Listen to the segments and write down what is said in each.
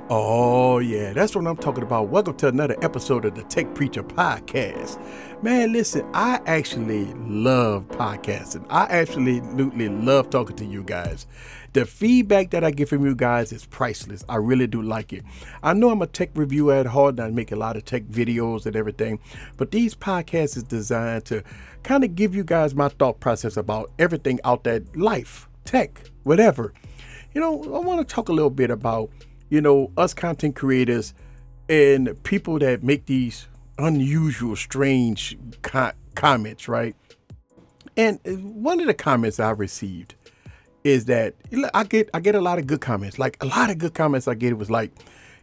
Oh, yeah, that's what I'm talking about. Welcome to another episode of the Tech Preacher Podcast. Man, listen, I actually love podcasting. I absolutely love talking to you guys. The feedback that I get from you guys is priceless. I really do like it. I know I'm a tech reviewer at heart and I make a lot of tech videos and everything, but these podcasts is designed to kind of give you guys my thought process about everything out there, life, tech, whatever. I want to talk a little bit about us content creators and people that make these unusual, strange comments, right? And one of the comments I received is that I get a lot of good comments. Like a lot of good comments I get was like,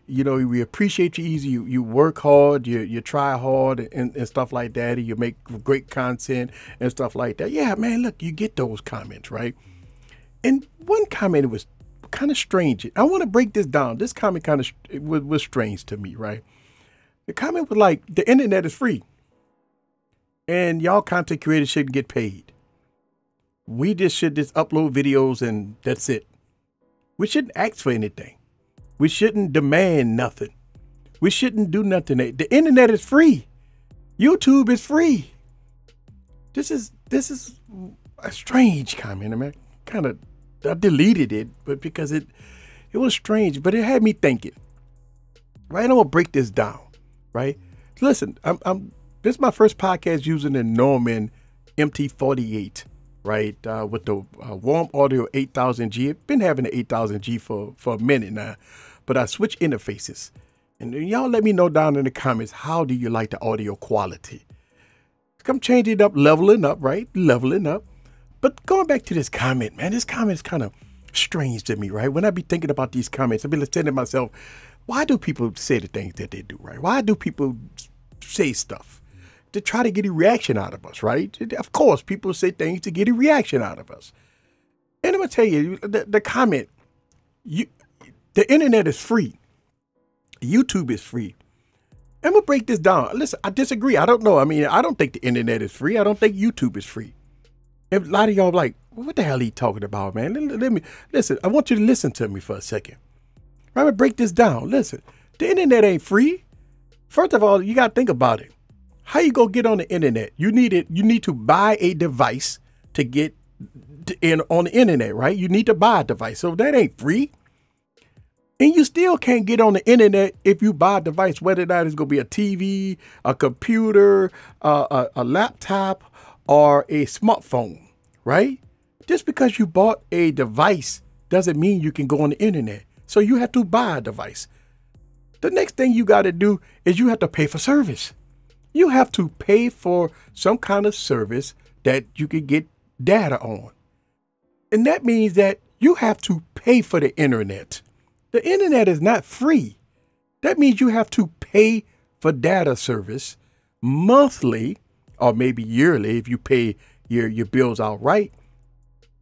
we appreciate you, Easy. You work hard, you try hard and stuff like that. And you make great content and stuff like that. Yeah, man, look, you get those comments, right? And one comment was kind of strange. I want to break this down. This comment kind of was strange to me, right? The comment was like, the internet is free and y'all content creators shouldn't get paid. We should upload videos and that's it. We shouldn't ask for anything. We shouldn't demand nothing. We shouldn't do nothing. The internet is free. YouTube is free. This is a strange comment. I mean, I deleted it, but because it was strange, but it had me thinking. Right, I'm gonna break this down. Right, listen, this is my first podcast using the Norman MT48. Right, with the Warm Audio 8000G. I've been having the 8000G for a minute now, but I switched interfaces. And y'all let me know down in the comments, how do you like the audio quality? I'm changing it up, leveling up, right? Leveling up. But going back to this comment, man, this comment is kind of strange to me, right? When I be thinking about these comments, I be saying to myself, why do people say the things that they do, right? Why do people say stuff? To try to get a reaction out of us, right? Of course, people say things to get a reaction out of us. And I'm going to tell you, the comment, the internet is free. YouTube is free. I'm going to break this down. Listen, I disagree. I don't know. I mean, I don't think the internet is free. I don't think YouTube is free. And a lot of y'all are like, what the hell are you talking about, man? Let me listen. I want you to listen to me for a second. I'm going to break this down. Listen, the internet ain't free. First of all, you got to think about it. How you gonna get on the internet? You need to buy a device to get in on the internet, right? You need to buy a device. So that ain't free. And you still can't get on the internet if you buy a device, whether that is gonna be a TV, a computer, a laptop, or a smartphone, right? Just because you bought a device doesn't mean you can go on the internet. So you have to buy a device. The next thing you gotta do is you have to pay for service. You have to pay for some kind of service that you can get data on. And that means that you have to pay for the internet. The internet is not free. That means you have to pay for data service monthly or maybe yearly if you pay your bills outright.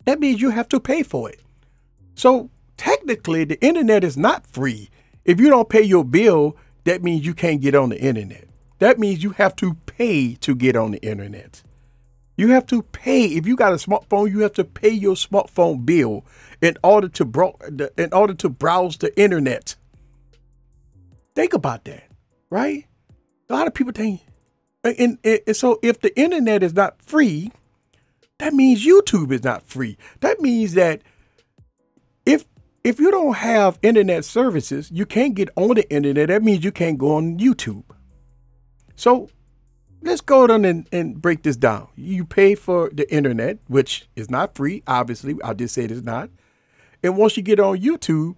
That means you have to pay for it. So technically, the internet is not free. If you don't pay your bill, that means you can't get on the internet. That means you have to pay to get on the internet. You have to pay. If you got a smartphone, you have to pay your smartphone bill in order to browse the internet. Think about that, right? A lot of people think, and so if the internet is not free, that means YouTube is not free. That means that if you don't have internet services, you can't get on the internet. That means you can't go on YouTube. So let's go on and break this down. You pay for the internet, which is not free. Obviously, I did say it's not. And once you get on YouTube,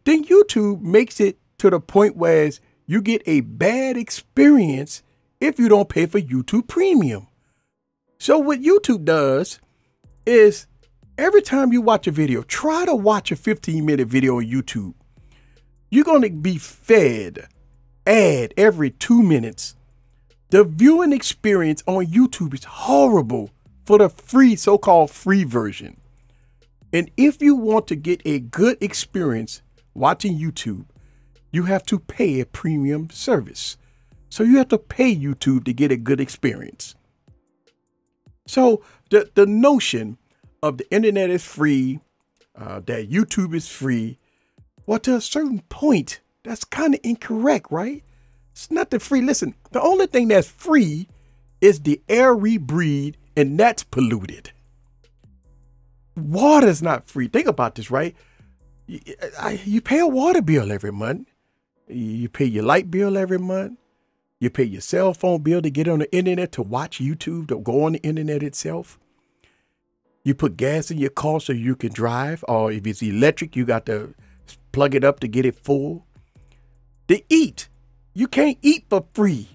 then YouTube makes it to the point where you get a bad experience if you don't pay for YouTube Premium. So what YouTube does is every time you watch a video, try to watch a 15-minute video on YouTube. You're going to be fed ad every 2 minutes. The viewing experience on YouTube is horrible for the free, so-called free version. And if you want to get a good experience watching YouTube, you have to pay a premium service. So you have to pay YouTube to get a good experience. So the notion of the internet is free, that YouTube is free, Well, to a certain point, that's kind of incorrect, right? It's nothing free. Listen, the only thing that's free is the air we breathe, and that's polluted. Water's not free. Think about this, right? You pay a water bill every month. You pay your light bill every month. You pay your cell phone bill to get on the internet, to watch YouTube, to go on the internet itself. You put gas in your car so you can drive, or if it's electric, you got to plug it up to get it full. To eat, you can't eat for free.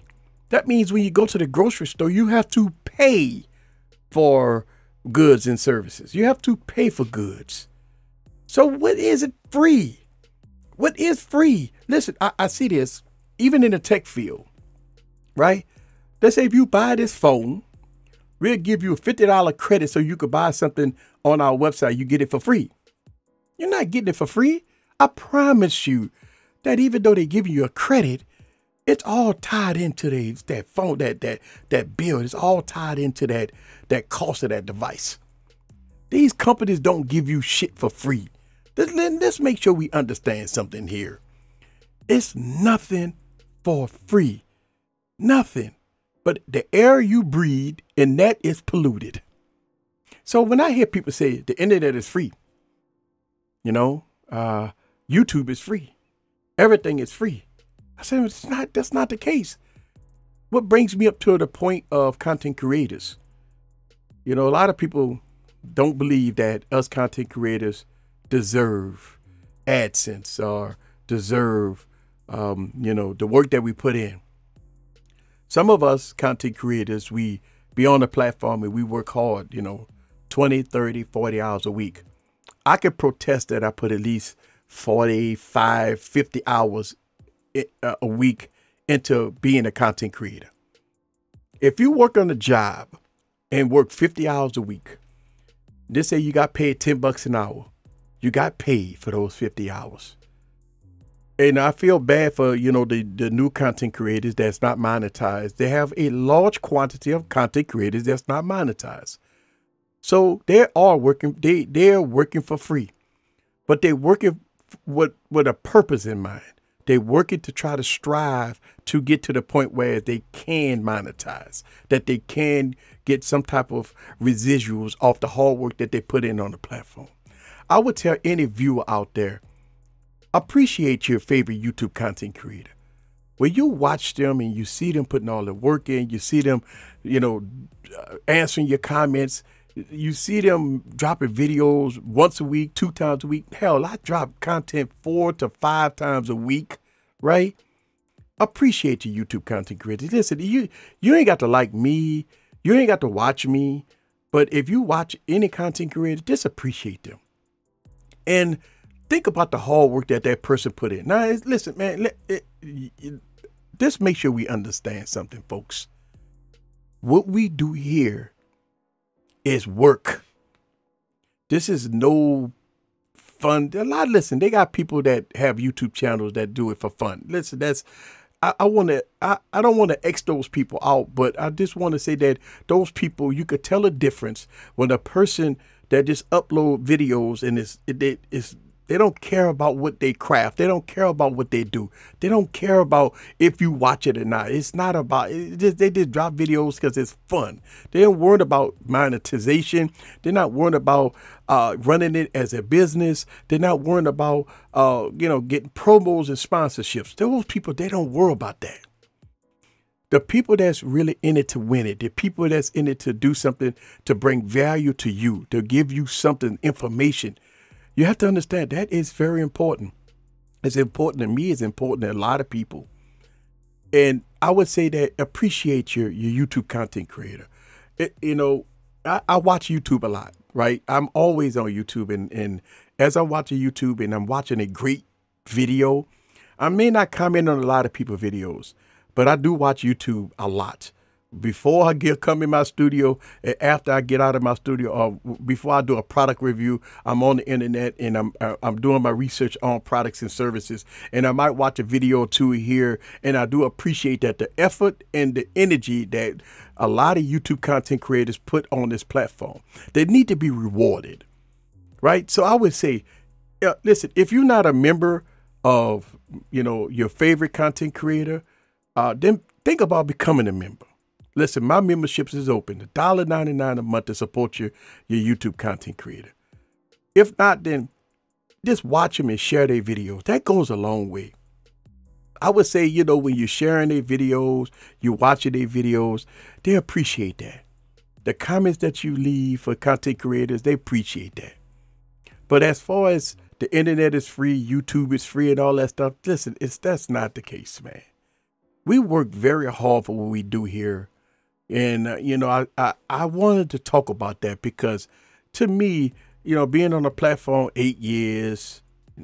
That means when you go to the grocery store, you have to pay for goods and services. You have to pay for goods. So what is it free? What is free? Listen, I see this even in the tech field, right? Let's say if you buy this phone, we'll give you a $50 credit so you could buy something on our website. You get it for free. You're not getting it for free. I promise you that even though they give you a credit, it's all tied into that phone, that bill. It's all tied into that cost of that device. These companies don't give you shit for free. Let's make sure we understand something here. It's nothing for free. Nothing. But the air you breathe, and that is polluted. So when I hear people say the internet is free, YouTube is free, everything is free, I say that's not the case. What brings me up to the point of content creators? A lot of people don't believe that us content creators deserve AdSense or deserve, the work that we put in. Some of us content creators, we be on the platform and we work hard, 20, 30, 40 hours a week. I could protest that I put at least 45, 50 hours a week into being a content creator. If you work on a job and work 50 hours a week, just say you got paid $10 an hour, you got paid for those 50 hours. And I feel bad for, the new content creators that's not monetized. They have a large quantity of content creators that's not monetized. So they are working, they're working for free, but they're working with a purpose in mind. They're working to try to strive to get to the point where they can monetize, that they can get some type of residuals off the hard work that they put in on the platform. I would tell any viewer out there, appreciate your favorite YouTube content creator. When you watch them and you see them putting all the work in, you see them, answering your comments, you see them dropping videos once a week, 2 times a week. Hell, I drop content 4 to 5 times a week, right? Appreciate your YouTube content creators. Listen, you ain't got to like me. You ain't got to watch me. But if you watch any content creator, just appreciate them. And think about the hard work that person put in. Now, listen, man, just make sure we understand something, folks. What we do here is work. This is no fun. Listen, they got people that have YouTube channels that do it for fun. Listen, I don't want to X those people out, but I just want to say that those people, you could tell a difference when a person that just upload videos and they don't care about what they craft. They don't care about what they do. They don't care about if you watch it or not. It's not about it. They just drop videos because it's fun. They don't worry about monetization. They're not worried about running it as a business. They're not worried about getting promos and sponsorships. Those people, they don't worry about that. The people that's really in it to win it, the people that's in it to do something to bring value to you, to give you something, information. You have to understand that is very important. It's important to me. It's important to a lot of people. And I would say that appreciate your YouTube content creator. I watch YouTube a lot, right? I'm always on YouTube. And as I'm watching YouTube and I'm watching a great video, I may not comment on a lot of people's videos, but I do watch YouTube a lot. Before I come in my studio, and after I get out of my studio, or before I do a product review, I'm on the internet and I'm doing my research on products and services. And I might watch a video or two here, and I do appreciate that the effort and the energy that a lot of YouTube content creators put on this platform. They need to be rewarded, right? So I would say, listen, if you're not a member of, your favorite content creator, then think about becoming a member. Listen, my memberships is open, $1.99 a month to support your YouTube content creator. If not, then just watch them and share their videos. That goes a long way. I would say, when you're sharing their videos, you're watching their videos, they appreciate that. The comments that you leave for content creators, they appreciate that. But as far as the internet is free, YouTube is free and all that stuff, listen, that's not the case, man. We work very hard for what we do here. And, I wanted to talk about that because to me, being on a platform 8 years,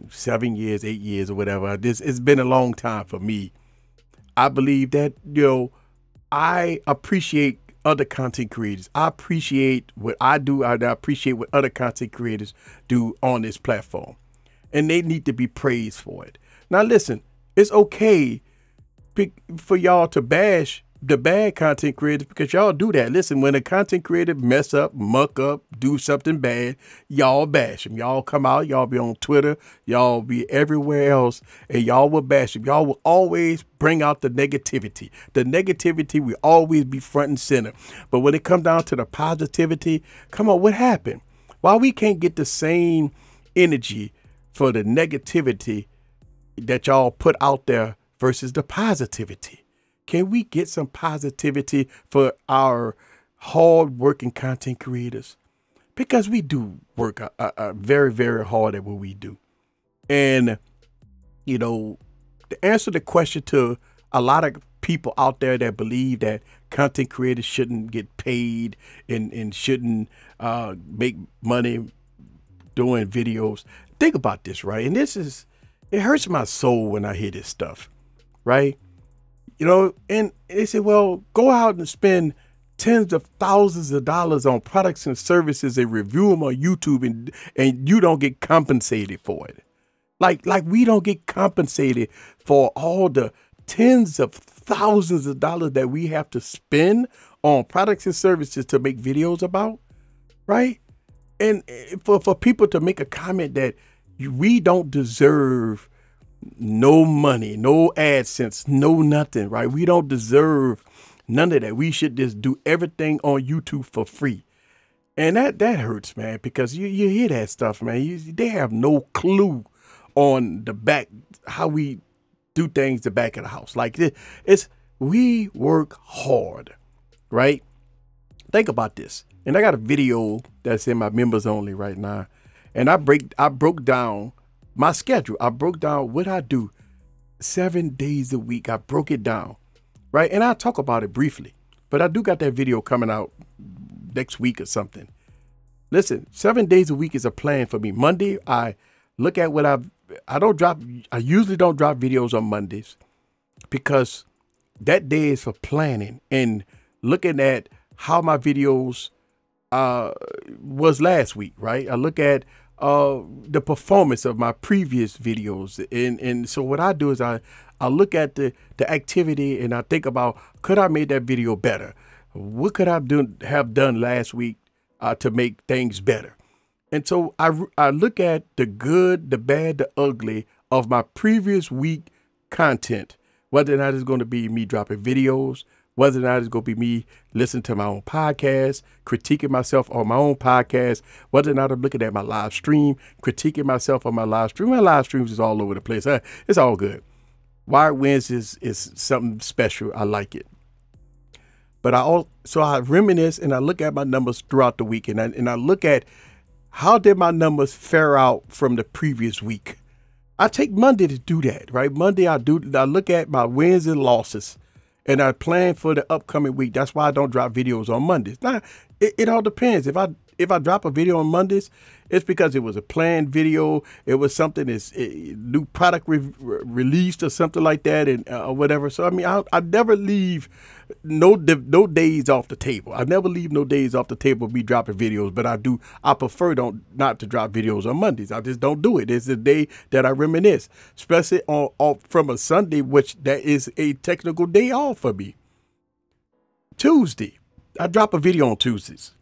7 years, 8 years or whatever, it's been a long time for me. I believe that, I appreciate other content creators. I appreciate what I do. I appreciate what other content creators do on this platform. And they need to be praised for it. Now, listen, it's okay for y'all to bash the bad content creators because y'all do that. Listen, when a content creator mess up, muck up, do something bad, y'all bash them. Y'all come out, y'all be on Twitter, y'all be everywhere else, and y'all will bash them. Y'all will always bring out the negativity. The negativity will always be front and center. But when it comes down to the positivity, come on, what happened? Why we can't get the same energy for the negativity that y'all put out there versus the positivity? Can we get some positivity for our hard-working content creators? Because we do work very, very hard at what we do. And, to answer the question to a lot of people out there that believe that content creators shouldn't get paid and shouldn't make money doing videos, think about this, right? And it hurts my soul when I hear this stuff, right? And they say, well, go out and spend tens of thousands of dollars on products and services and review them on YouTube and you don't get compensated for it. Like we don't get compensated for all the tens of thousands of dollars that we have to spend on products and services to make videos about, right? And for people to make a comment that we don't deserve no money, no AdSense, no nothing, right? We don't deserve none of that. We should just do everything on YouTube for free. And that hurts, man, because you hear that stuff, man. They have no clue on the back, how we do things the back of the house. Like we work hard, right? Think about this. And I got a video that's in my members only right now. And I broke down my schedule. I broke down what I do 7 days a week. I broke it down, right? And I'll talk about it briefly, but I do got that video coming out next week or something. Listen, 7 days a week is a plan for me. Monday, I look at what I usually don't drop videos on Mondays because that day is for planning and looking at how my videos was last week, right? I look at the performance of my previous videos. And so what I do is I look at the activity and I think about, could I make that video better? What could I have done last week to make things better? And so I look at the good, the bad, the ugly of my previous week content, whether or not it's going to be me dropping videos, whether or not it's going to be me listening to my own podcast, critiquing myself on my own podcast, whether or not I'm looking at my live stream, critiquing myself on my live stream. My live streams is all over the place. It's all good. Wired Wednesdays is something special. I like it. But I reminisce and I look at my numbers throughout the week and I look at how did my numbers fare out from the previous week. I take Monday to do that, right? Monday I look at my wins and losses. And I plan for the upcoming week. That's why I don't drop videos on Mondays. Now, it all depends. If I drop a video on Mondays, it's because it was a planned video. It was something that's a new product released or something like that, and or whatever. So I mean, I never leave no days off the table. I never leave no days off the table of me dropping videos. But I prefer not to drop videos on Mondays. I just don't do it. It's the day that I reminisce, especially from a Sunday, which that is a technical day off for me. Tuesday, I drop a video on Tuesdays.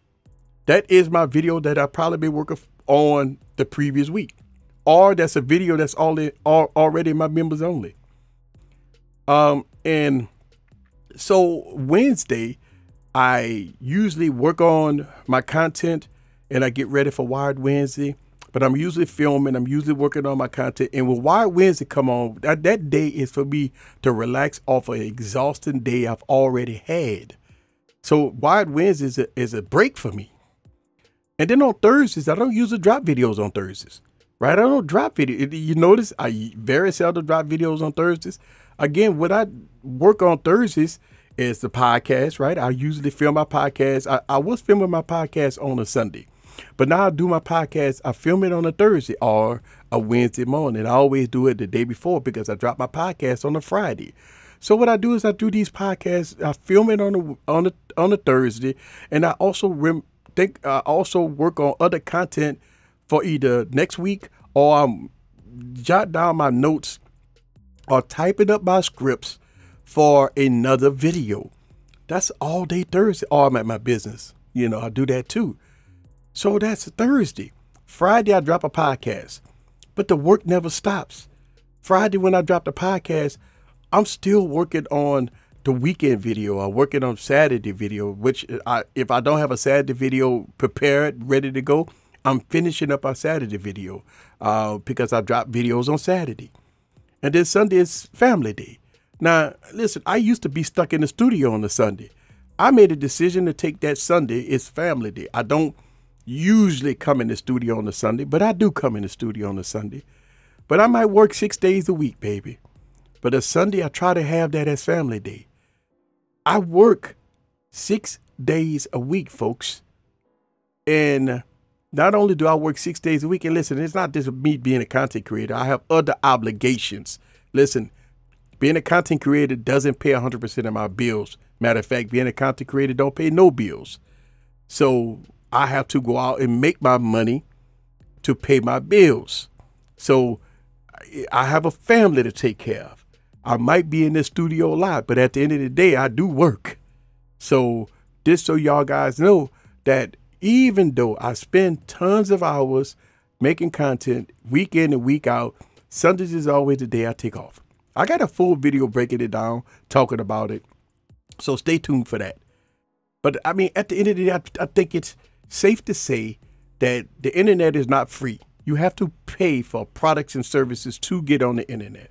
That is my video that I probably been working on the previous week. or that's a video that's already my members only. And so Wednesday, I usually work on my content and I get ready for Wired Wednesday, but I'm usually filming. I'm usually working on my content. And when Wired Wednesday come on, that day is for me to relax off an exhausting day I've already had. So Wired Wednesday is a break for me. And then on Thursdays, I don't usually drop videos on Thursdays, right? I don't drop videos. You notice I very seldom drop videos on Thursdays. Again, what I work on Thursdays is the podcast, right? I usually film my podcast. I was filming my podcast on a Sunday, but now I do my podcast. I film it on a Thursday or a Wednesday morning. I always do it the day before because I drop my podcast on a Friday. So what I do is I do these podcasts. I film it on a Thursday, and I also also work on other content for either next week, or I'm jot down my notes or typing up my scripts for another video. That's all day Thursday. Or I'm at my business. You know, I do that too. So that's Thursday. Friday, I drop a podcast, but the work never stops. Friday, when I drop the podcast, I'm still working on the weekend video. I'm working on Saturday video, which if I don't have a Saturday video prepared, ready to go, I'm finishing up our Saturday video because I drop videos on Saturday. And then Sunday is family day. Now, listen, I used to be stuck in the studio on a Sunday. I made a decision to take that Sunday. It's family day. I don't usually come in the studio on a Sunday, but I do come in the studio on a Sunday. But I might work 6 days a week, baby. But a Sunday, I try to have that as family day. I work 6 days a week, folks. And not only do I work 6 days a week, and listen, it's not just me being a content creator. I have other obligations. Listen, being a content creator doesn't pay 100% of my bills. Matter of fact, being a content creator don't pay no bills. So I have to go out and make my money to pay my bills. So I have a family to take care of. I might be in the studio a lot, but at the end of the day, I do work. So just so y'all guys know that even though I spend tons of hours making content week in and week out, Sundays is always the day I take off. I got a full video breaking it down, talking about it. So stay tuned for that. But I mean, at the end of the day, I think it's safe to say that the internet is not free. You have to pay for products and services to get on the internet.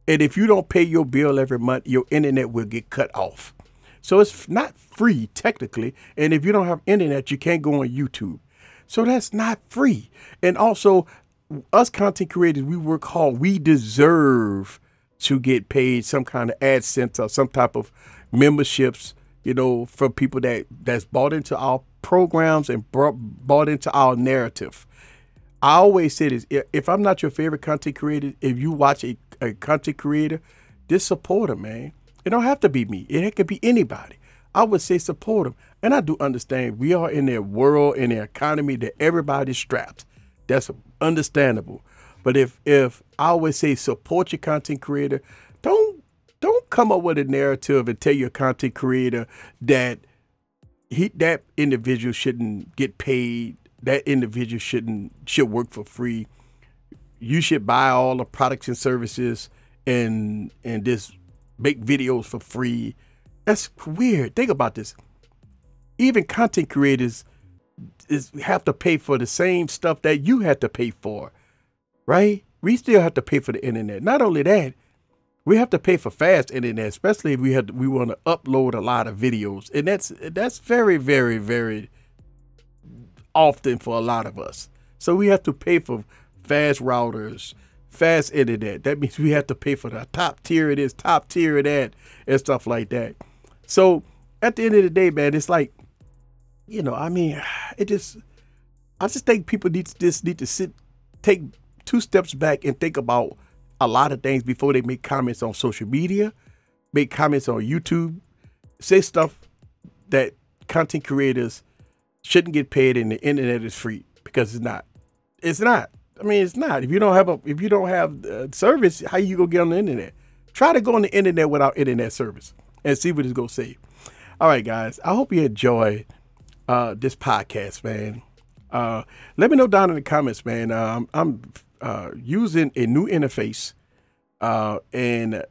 And if you don't pay your bill every month, your internet will get cut off. So it's not free technically. And if you don't have internet, you can't go on YouTube. So that's not free. And also, us content creators, we work hard. We deserve to get paid some kind of AdSense or some type of memberships, you know, from people that's bought into our programs and bought into our narrative. I always say this, if I'm not your favorite content creator, if you watch a content creator, just support them, man. It don't have to be me. It could be anybody. I would say support them. And I do understand we are in a world, in an economy that everybody's strapped. That's understandable. But if I always say support your content creator, don't come up with a narrative and tell your content creator that that individual shouldn't get paid. That individual should work for free. You should buy all the products and services and just make videos for free. That's weird. Think about this. Even content creators have to pay for the same stuff that you had to pay for, right? We still have to pay for the internet. Not only that, we have to pay for fast internet, especially if we want to upload a lot of videos, and that's very, very, very often for a lot of us. So we have to pay for fast routers, fast internet. That means we have to pay for the top tier of this, top tier of that, and stuff like that. So at the end of the day, man, it's like, you know, I mean, I just think people need to take 2 steps back and think about a lot of things before they make comments on social media, make comments on YouTube, say stuff that content creators shouldn't get paid and the internet is free, because it's not. It's not. I mean, it's not. If you don't have service, how you gonna get on the internet? Try to go on the internet without internet service and see what it's gonna say. All right, guys. I hope you enjoy this podcast, man. Let me know down in the comments, man. I'm using a new interface, and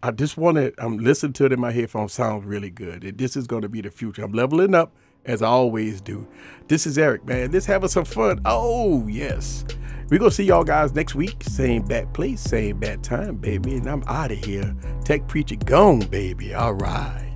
I just I'm listening to it in my headphones. Sounds really good. And this is going to be the future. I'm leveling up as I always do. This is Eric, man. Let's having some fun. Oh, yes. We're going to see y'all guys next week. Same bad place, same bad time, baby. And I'm out of here. Tech Preacher gone, baby. All right.